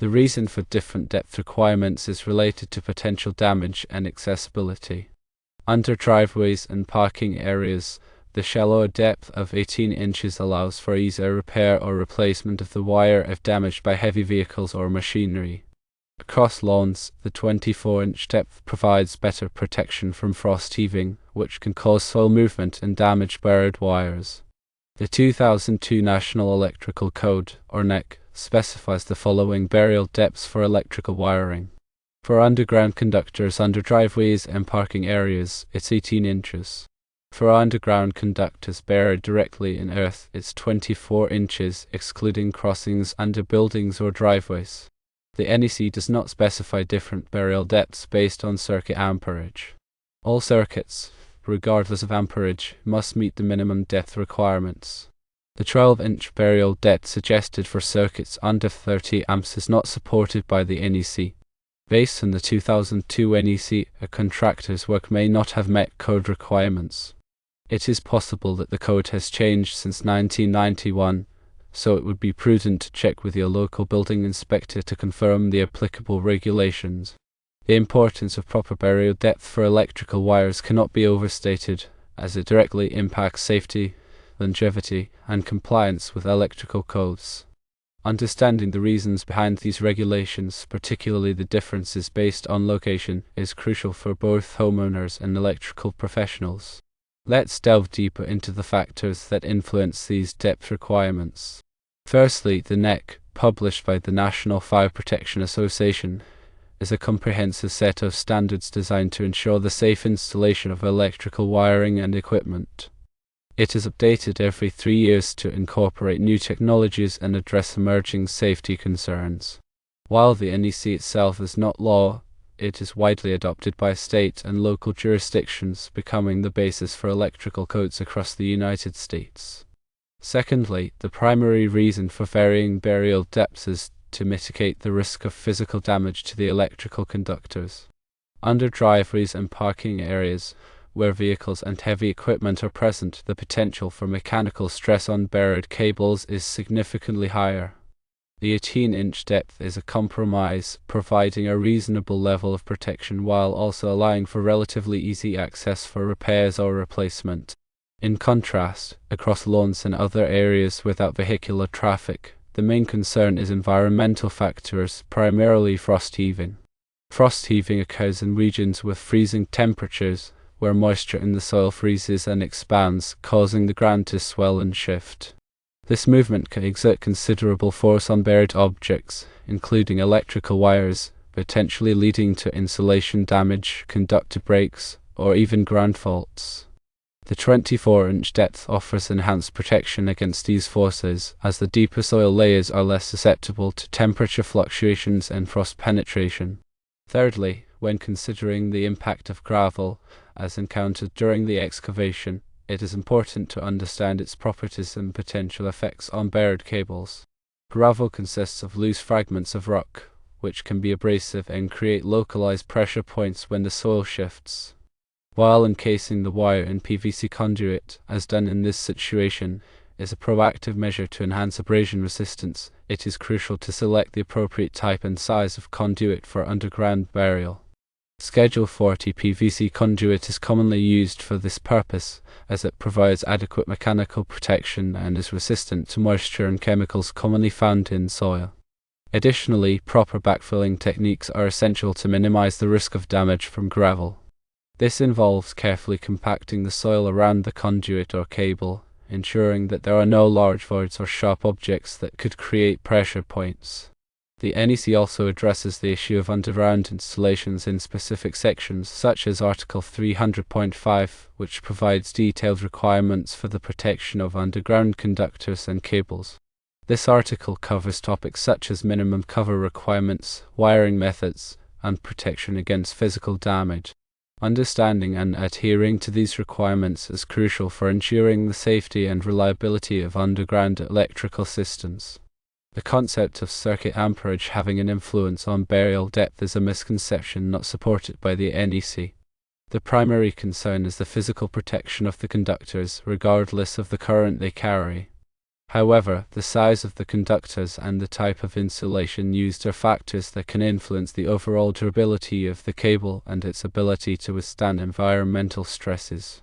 The reason for different depth requirements is related to potential damage and accessibility. Under driveways and parking areas, the shallower depth of 18 inches allows for easier repair or replacement of the wire if damaged by heavy vehicles or machinery. Across lawns, the 24-inch depth provides better protection from frost heaving, which can cause soil movement and damage buried wires. The 2002 National Electrical Code, or NEC, specifies the following burial depths for electrical wiring. For underground conductors under driveways and parking areas, it's 18 inches. For underground conductors buried directly in earth, it's 24 inches, excluding crossings under buildings or driveways. The NEC does not specify different burial depths based on circuit amperage. All circuits, regardless of amperage, must meet the minimum depth requirements. The 12-inch burial depth suggested for circuits under 30 amps is not supported by the NEC. Based on the 2002 NEC, a contractor's work may not have met code requirements. It is possible that the code has changed since 1991, so it would be prudent to check with your local building inspector to confirm the applicable regulations. The importance of proper burial depth for electrical wires cannot be overstated, as it directly impacts safety, longevity, and compliance with electrical codes. Understanding the reasons behind these regulations, particularly the differences based on location, is crucial for both homeowners and electrical professionals. Let's delve deeper into the factors that influence these depth requirements. Firstly, the NEC, published by the National Fire Protection Association, is a comprehensive set of standards designed to ensure the safe installation of electrical wiring and equipment. It is updated every 3 years to incorporate new technologies and address emerging safety concerns. While the NEC itself is not law, it is widely adopted by state and local jurisdictions, becoming the basis for electrical codes across the United States. Secondly, the primary reason for varying burial depths is to mitigate the risk of physical damage to the electrical conductors. Under driveways and parking areas, where vehicles and heavy equipment are present, the potential for mechanical stress on buried cables is significantly higher. The 18-inch depth is a compromise, providing a reasonable level of protection while also allowing for relatively easy access for repairs or replacement. In contrast, across lawns and other areas without vehicular traffic, the main concern is environmental factors, primarily frost heaving. Frost heaving occurs in regions with freezing temperatures, where moisture in the soil freezes and expands, causing the ground to swell and shift. This movement can exert considerable force on buried objects, including electrical wires, potentially leading to insulation damage, conductor breaks, or even ground faults. The 24-inch depth offers enhanced protection against these forces, as the deeper soil layers are less susceptible to temperature fluctuations and frost penetration. Thirdly, when considering the impact of gravel, as encountered during the excavation, it is important to understand its properties and potential effects on buried cables. Gravel consists of loose fragments of rock, which can be abrasive and create localized pressure points when the soil shifts. While encasing the wire in PVC conduit, as done in this situation, is a proactive measure to enhance abrasion resistance, it is crucial to select the appropriate type and size of conduit for underground burial. Schedule 40 PVC conduit is commonly used for this purpose, as it provides adequate mechanical protection and is resistant to moisture and chemicals commonly found in soil. Additionally, proper backfilling techniques are essential to minimize the risk of damage from gravel. This involves carefully compacting the soil around the conduit or cable, ensuring that there are no large voids or sharp objects that could create pressure points. The NEC also addresses the issue of underground installations in specific sections, such as Article 300.5, which provides detailed requirements for the protection of underground conductors and cables. This article covers topics such as minimum cover requirements, wiring methods, and protection against physical damage. Understanding and adhering to these requirements is crucial for ensuring the safety and reliability of underground electrical systems. The concept of circuit amperage having an influence on burial depth is a misconception not supported by the NEC. The primary concern is the physical protection of the conductors, regardless of the current they carry. However, the size of the conductors and the type of insulation used are factors that can influence the overall durability of the cable and its ability to withstand environmental stresses.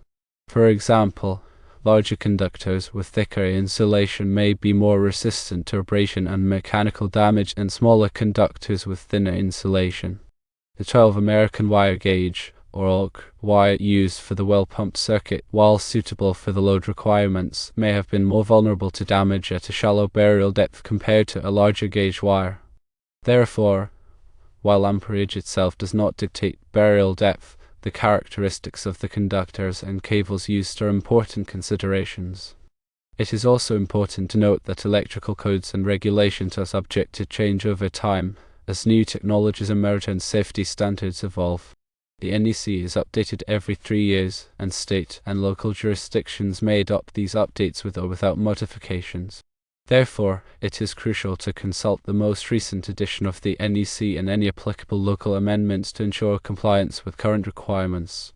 For example, larger conductors with thicker insulation may be more resistant to abrasion and mechanical damage than smaller conductors with thinner insulation. The 12 American wire gauge, or AUG, wire used for the well-pumped circuit, while suitable for the load requirements, may have been more vulnerable to damage at a shallow burial depth compared to a larger gauge wire. Therefore, while amperage itself does not dictate burial depth, the characteristics of the conductors and cables used are important considerations. It is also important to note that electrical codes and regulations are subject to change over time, as new technologies emerge and safety standards evolve. The NEC is updated every 3 years, and state and local jurisdictions may adopt these updates with or without modifications. Therefore, it is crucial to consult the most recent edition of the NEC and any applicable local amendments to ensure compliance with current requirements.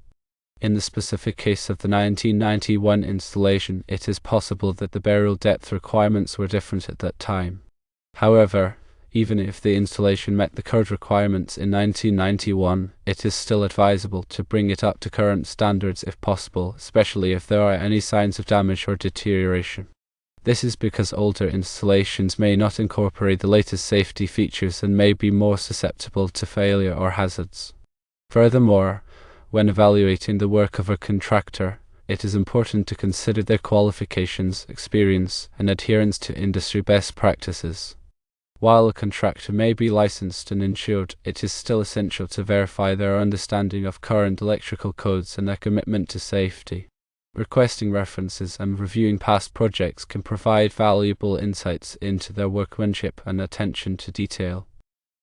In the specific case of the 1991 installation, it is possible that the burial depth requirements were different at that time. However, even if the installation met the code requirements in 1991, it is still advisable to bring it up to current standards if possible, especially if there are any signs of damage or deterioration. This is because older installations may not incorporate the latest safety features and may be more susceptible to failure or hazards. Furthermore, when evaluating the work of a contractor, it is important to consider their qualifications, experience, and adherence to industry best practices. While a contractor may be licensed and insured, it is still essential to verify their understanding of current electrical codes and their commitment to safety. Requesting references and reviewing past projects can provide valuable insights into their workmanship and attention to detail.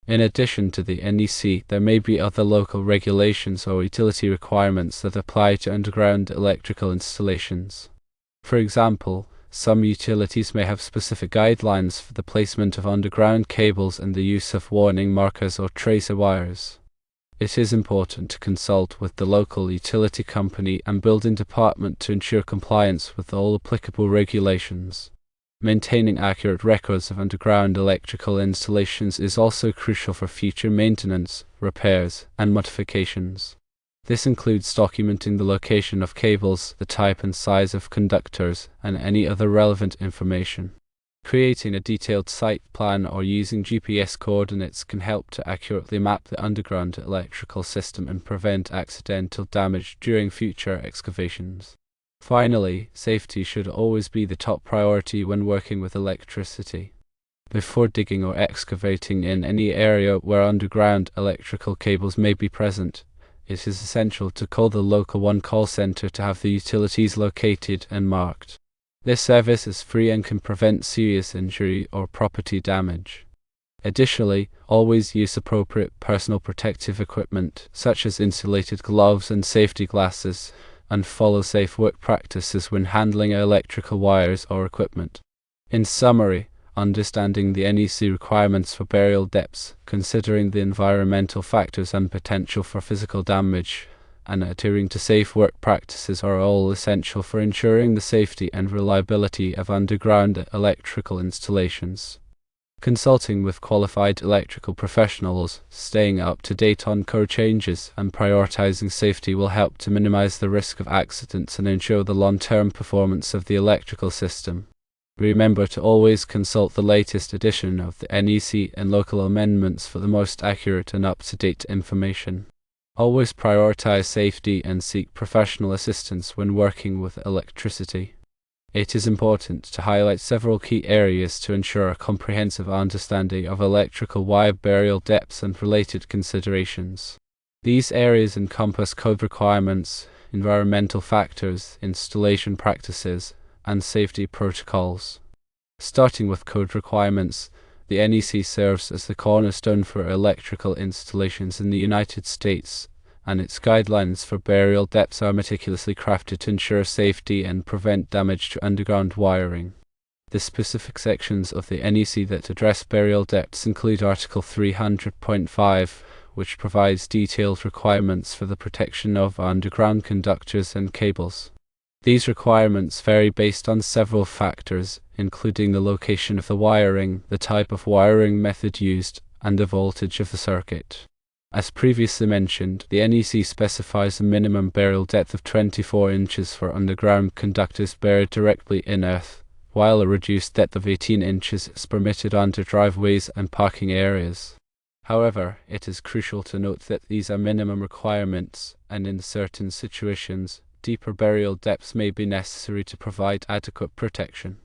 In addition to the NEC, there may be other local regulations or utility requirements that apply to underground electrical installations. For example, some utilities may have specific guidelines for the placement of underground cables and the use of warning markers or tracer wires. It is important to consult with the local utility company and building department to ensure compliance with all applicable regulations. Maintaining accurate records of underground electrical installations is also crucial for future maintenance, repairs, and modifications. This includes documenting the location of cables, the type and size of conductors, and any other relevant information. Creating a detailed site plan or using GPS coordinates can help to accurately map the underground electrical system and prevent accidental damage during future excavations. Finally, safety should always be the top priority when working with electricity. Before digging or excavating in any area where underground electrical cables may be present, it is essential to call the local one-call center to have the utilities located and marked. This service is free and can prevent serious injury or property damage. Additionally, always use appropriate personal protective equipment, such as insulated gloves and safety glasses, and follow safe work practices when handling electrical wires or equipment. In summary, understanding the NEC requirements for burial depths, considering the environmental factors and potential for physical damage, and adhering to safe work practices are all essential for ensuring the safety and reliability of underground electrical installations. Consulting with qualified electrical professionals, staying up to date on code changes, and prioritizing safety will help to minimize the risk of accidents and ensure the long-term performance of the electrical system. Remember to always consult the latest edition of the NEC and local amendments for the most accurate and up-to-date information. Always prioritize safety and seek professional assistance when working with electricity. It is important to highlight several key areas to ensure a comprehensive understanding of electrical wire burial depths and related considerations. These areas encompass code requirements, environmental factors, installation practices, and safety protocols. Starting with code requirements, the NEC serves as the cornerstone for electrical installations in the United States, and its guidelines for burial depths are meticulously crafted to ensure safety and prevent damage to underground wiring. The specific sections of the NEC that address burial depths include Article 300.5, which provides detailed requirements for the protection of underground conductors and cables. These requirements vary based on several factors, including the location of the wiring, the type of wiring method used, and the voltage of the circuit. As previously mentioned, the NEC specifies a minimum burial depth of 24 inches for underground conductors buried directly in earth, while a reduced depth of 18 inches is permitted under driveways and parking areas. However, it is crucial to note that these are minimum requirements, and in certain situations, deeper burial depths may be necessary to provide adequate protection.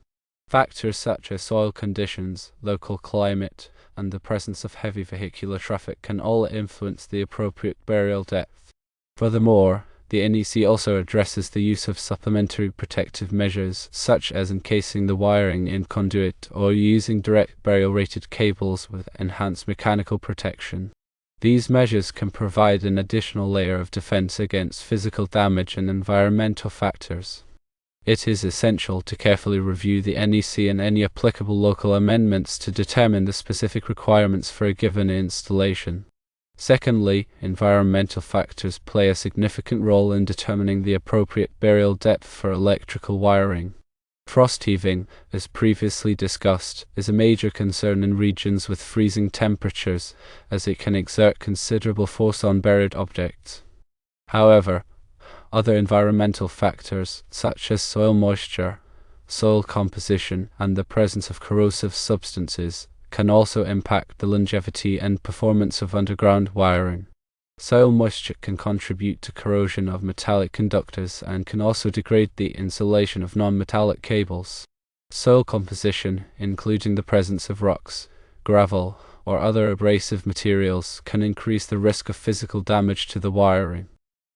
Factors such as soil conditions, local climate, and the presence of heavy vehicular traffic can all influence the appropriate burial depth. Furthermore, the NEC also addresses the use of supplementary protective measures, such as encasing the wiring in conduit or using direct burial rated cables with enhanced mechanical protection. These measures can provide an additional layer of defense against physical damage and environmental factors. It is essential to carefully review the NEC and any applicable local amendments to determine the specific requirements for a given installation. Secondly, environmental factors play a significant role in determining the appropriate burial depth for electrical wiring. Frost heaving, as previously discussed, is a major concern in regions with freezing temperatures, as it can exert considerable force on buried objects. However, other environmental factors, such as soil moisture, soil composition, and the presence of corrosive substances, can also impact the longevity and performance of underground wiring. Soil moisture can contribute to corrosion of metallic conductors and can also degrade the insulation of non-metallic cables. Soil composition, including the presence of rocks, gravel, or other abrasive materials, can increase the risk of physical damage to the wiring.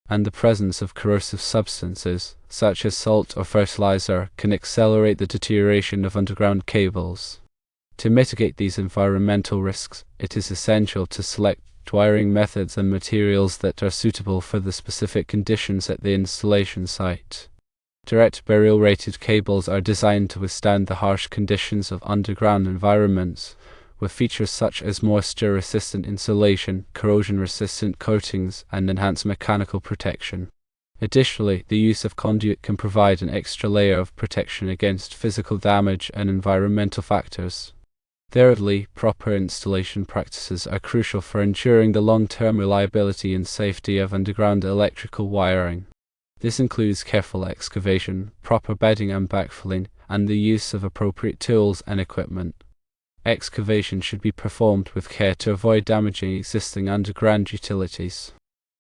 And the presence of corrosive substances, such as salt or fertilizer, can accelerate the deterioration of underground cables. To mitigate these environmental risks, it is essential to select wiring methods and materials that are suitable for the specific conditions at the installation site. Direct burial rated cables are designed to withstand the harsh conditions of underground environments, with features such as moisture-resistant insulation, corrosion-resistant coatings, and enhanced mechanical protection. Additionally, the use of conduit can provide an extra layer of protection against physical damage and environmental factors. Thirdly, proper installation practices are crucial for ensuring the long-term reliability and safety of underground electrical wiring. This includes careful excavation, proper bedding and backfilling, and the use of appropriate tools and equipment. Excavation should be performed with care to avoid damaging existing underground utilities.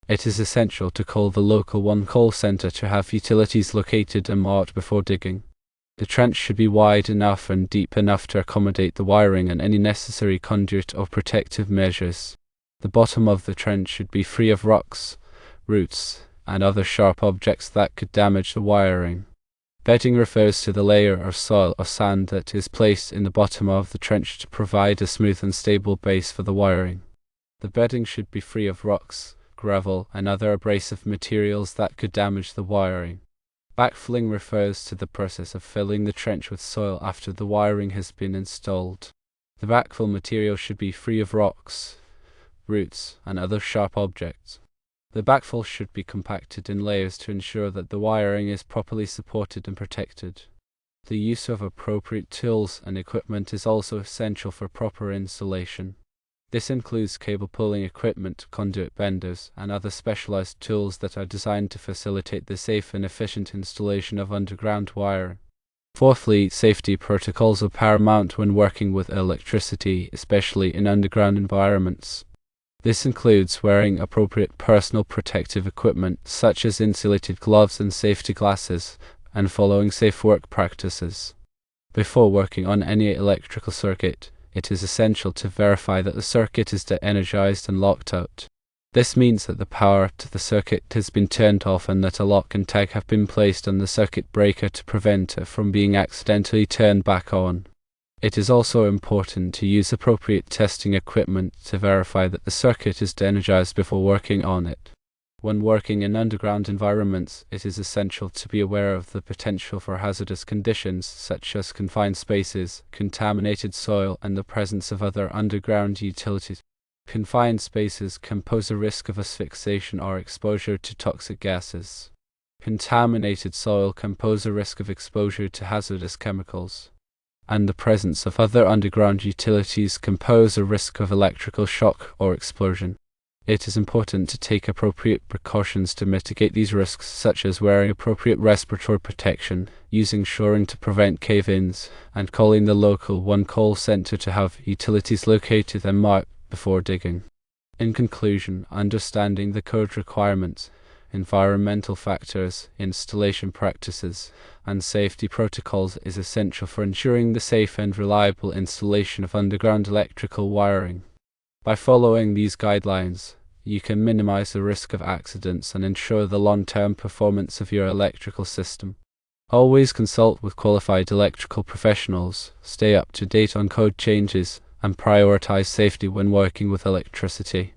It is essential to call the local call center to have utilities located and marked before digging. The trench should be wide enough and deep enough to accommodate the wiring and any necessary conduit or protective measures. The bottom of the trench should be free of rocks, roots, and other sharp objects that could damage the wiring. Bedding refers to the layer of soil or sand that is placed in the bottom of the trench to provide a smooth and stable base for the wiring. The bedding should be free of rocks, gravel, and other abrasive materials that could damage the wiring. Backfilling refers to the process of filling the trench with soil after the wiring has been installed. The backfill material should be free of rocks, roots, and other sharp objects. The backfill should be compacted in layers to ensure that the wiring is properly supported and protected. The use of appropriate tools and equipment is also essential for proper installation. This includes cable pulling equipment, conduit benders, and other specialized tools that are designed to facilitate the safe and efficient installation of underground wiring. Fourthly, safety protocols are paramount when working with electricity, especially in underground environments. This includes wearing appropriate personal protective equipment, such as insulated gloves and safety glasses, and following safe work practices. Before working on any electrical circuit, it is essential to verify that the circuit is de-energized and locked out. This means that the power to the circuit has been turned off and that a lock and tag have been placed on the circuit breaker to prevent it from being accidentally turned back on. It is also important to use appropriate testing equipment to verify that the circuit is de-energized before working on it. When working in underground environments, it is essential to be aware of the potential for hazardous conditions such as confined spaces, contaminated soil, and the presence of other underground utilities. Confined spaces can pose a risk of asphyxiation or exposure to toxic gases. Contaminated soil can pose a risk of exposure to hazardous chemicals, and the presence of other underground utilities can pose a risk of electrical shock or explosion. It is important to take appropriate precautions to mitigate these risks, such as wearing appropriate respiratory protection, using shoring to prevent cave-ins, and calling the local call center to have utilities located and marked before digging. In conclusion, understanding the code requirements, environmental factors, installation practices, and safety protocols is essential for ensuring the safe and reliable installation of underground electrical wiring. By following these guidelines, you can minimize the risk of accidents and ensure the long-term performance of your electrical system. Always consult with qualified electrical professionals, stay up to date on code changes, and prioritize safety when working with electricity.